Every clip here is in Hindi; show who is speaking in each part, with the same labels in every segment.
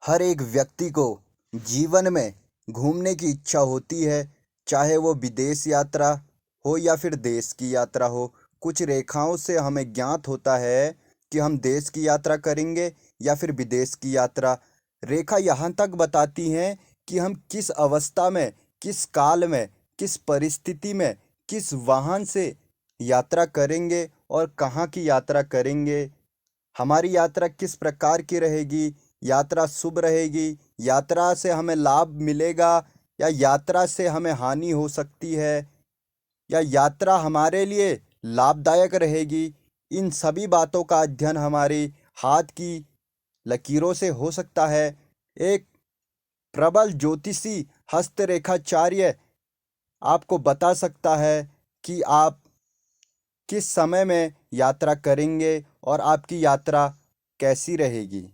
Speaker 1: हर एक व्यक्ति को जीवन में घूमने की इच्छा होती है, चाहे वो विदेश यात्रा हो या फिर देश की यात्रा हो। कुछ रेखाओं से हमें ज्ञात होता है कि हम देश की यात्रा करेंगे या फिर विदेश की यात्रा। रेखा यहाँ तक बताती हैं कि हम किस अवस्था में, किस काल में, किस परिस्थिति में, किस वाहन से यात्रा करेंगे और कहाँ की यात्रा करेंगे। हमारी यात्रा किस प्रकार की रहेगी, यात्रा शुभ रहेगी, यात्रा से हमें लाभ मिलेगा या यात्रा से हमें हानि हो सकती है, या यात्रा हमारे लिए लाभदायक रहेगी। इन सभी बातों का अध्ययन हमारी हाथ की लकीरों से हो सकता है। एक प्रबल ज्योतिषी हस्तरेखाचार्य आपको बता सकता है कि आप किस समय में यात्रा करेंगे और आपकी यात्रा कैसी रहेगी।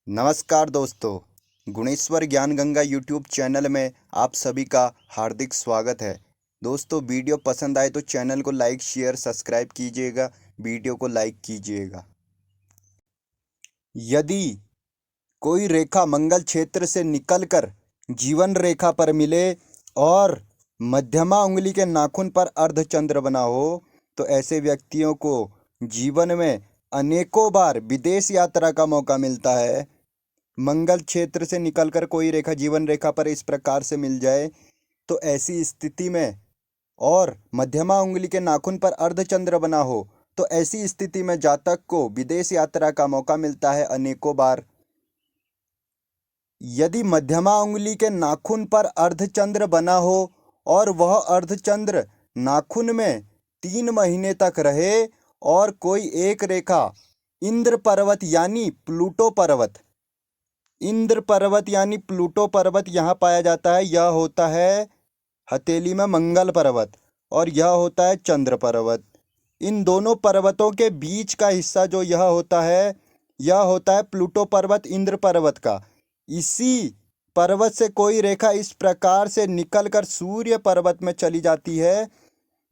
Speaker 1: नमस्कार दोस्तों, गुणेश्वर ज्ञान गंगा यूट्यूब चैनल में आप सभी का हार्दिक स्वागत है। दोस्तों, वीडियो पसंद आए तो चैनल को लाइक, शेयर, सब्सक्राइब कीजिएगा, वीडियो को लाइक कीजिएगा। यदि कोई रेखा मंगल क्षेत्र से निकलकर जीवन रेखा पर मिले और मध्यमा उंगली के नाखून पर अर्धचंद्र बना हो, तो ऐसे व्यक्तियों को जीवन में अनेकों बार विदेश यात्रा का मौका मिलता है। मंगल क्षेत्र से निकलकर कोई रेखा जीवन रेखा पर इस प्रकार से मिल जाए तो ऐसी स्थिति में, और मध्यमा उंगली के नाखून पर अर्धचंद्र बना हो, तो ऐसी स्थिति में जातक को विदेश यात्रा का मौका मिलता है अनेकों बार। यदि मध्यमा उंगली के नाखून पर अर्धचंद्र बना हो और वह अर्धचंद्र नाखून में 3 महीने तक रहे और कोई एक रेखा इंद्र पर्वत यानी प्लूटो पर्वत यहाँ पाया जाता है। यह होता है हथेली में मंगल पर्वत और यह होता है चंद्र पर्वत। इन दोनों पर्वतों के बीच का हिस्सा जो यह होता है प्लूटो पर्वत, इंद्र पर्वत का। इसी पर्वत से कोई रेखा इस प्रकार से निकलकर सूर्य पर्वत में चली जाती है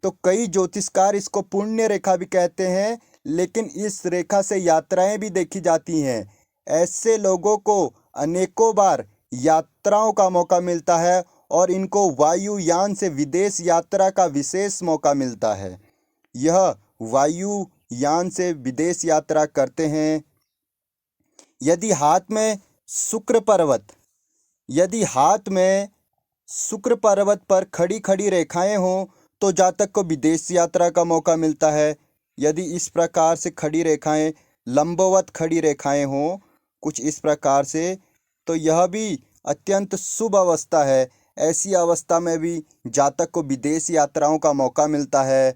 Speaker 1: तो कई ज्योतिषकार इसको पुण्य रेखा भी कहते हैं, लेकिन इस रेखा से यात्राएं भी देखी जाती हैं। ऐसे लोगों को अनेकों बार यात्राओं का मौका मिलता है और इनको वायुयान से विदेश यात्रा का विशेष मौका मिलता है। यह वायुयान से विदेश यात्रा करते हैं। यदि हाथ में शुक्र पर्वत पर खड़ी खड़ी रेखाएं हों तो जातक को विदेश यात्रा का मौका मिलता है। यदि इस प्रकार से खड़ी रेखाएं, लंबवत खड़ी रेखाएं हों कुछ इस प्रकार से, तो यह भी अत्यंत शुभ अवस्था है। ऐसी अवस्था में भी जातक को विदेश यात्राओं का मौका मिलता है।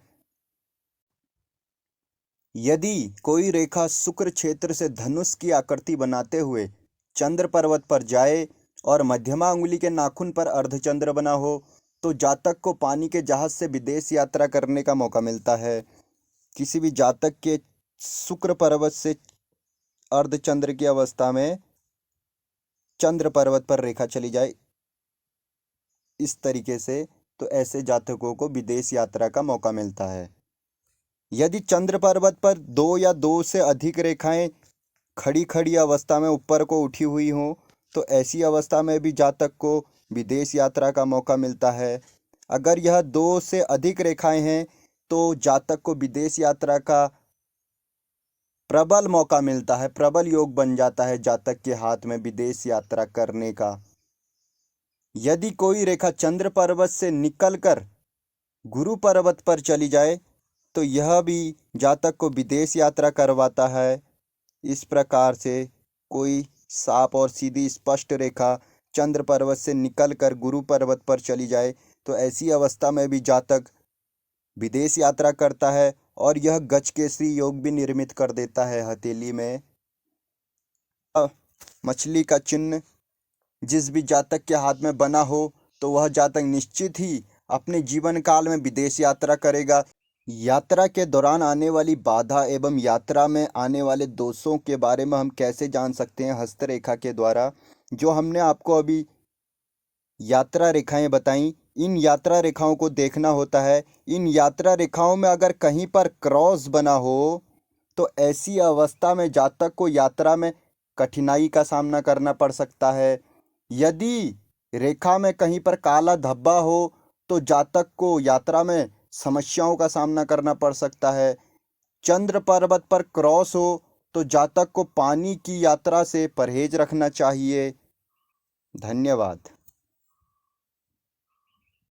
Speaker 1: यदि कोई रेखा शुक्र क्षेत्र से धनुष की आकृति बनाते हुए चंद्र पर्वत पर जाए और मध्यमा उंगली के नाखून पर अर्धचंद्र बना हो, तो जातक को पानी के जहाज से विदेश यात्रा करने का मौका मिलता है। किसी भी जातक के शुक्र पर्वत से अर्धचंद्र की अवस्था में चंद्र पर्वत पर रेखा चली जाए इस तरीके से, तो ऐसे जातकों को विदेश यात्रा का मौका मिलता है। यदि चंद्र पर्वत पर 2 या 2 से अधिक रेखाएं खड़ी खड़ी अवस्था में ऊपर को उठी हुई हों, तो ऐसी अवस्था में भी जातक को विदेश यात्रा का मौका मिलता है। अगर यह 2 से अधिक रेखाएं हैं तो जातक को विदेश यात्रा का प्रबल मौका मिलता है, प्रबल योग बन जाता है जातक के हाथ में विदेश यात्रा करने का। यदि कोई रेखा चंद्र पर्वत से निकलकर गुरु पर्वत पर चली जाए तो यह भी जातक को विदेश यात्रा करवाता है। इस प्रकार से कोई साफ और सीधी स्पष्ट रेखा चंद्र पर्वत से निकलकर गुरु पर्वत पर चली जाए तो ऐसी अवस्था में भी जातक विदेश यात्रा करता है और यह गजकेसरी योग भी निर्मित कर देता है। हथेली में मछली का चिन्ह जिस भी जातक के हाथ में बना हो तो वह जातक निश्चित ही अपने जीवन काल में विदेश यात्रा करेगा। यात्रा के दौरान आने वाली बाधा एवं यात्रा में आने वाले दोषों के बारे में हम कैसे जान सकते हैं? हस्तरेखा के द्वारा। जो हमने आपको अभी यात्रा रेखाएं बताई, इन यात्रा रेखाओं को देखना होता है। इन यात्रा रेखाओं में अगर कहीं पर क्रॉस बना हो तो ऐसी अवस्था में जातक को यात्रा में कठिनाई का सामना करना पड़ सकता है। यदि रेखा में कहीं पर काला धब्बा हो तो जातक को यात्रा में समस्याओं का सामना करना पड़ सकता है। चंद्र पर्वत पर क्रॉस हो तो जातक को पानी की यात्रा से परहेज रखना चाहिए। धन्यवाद।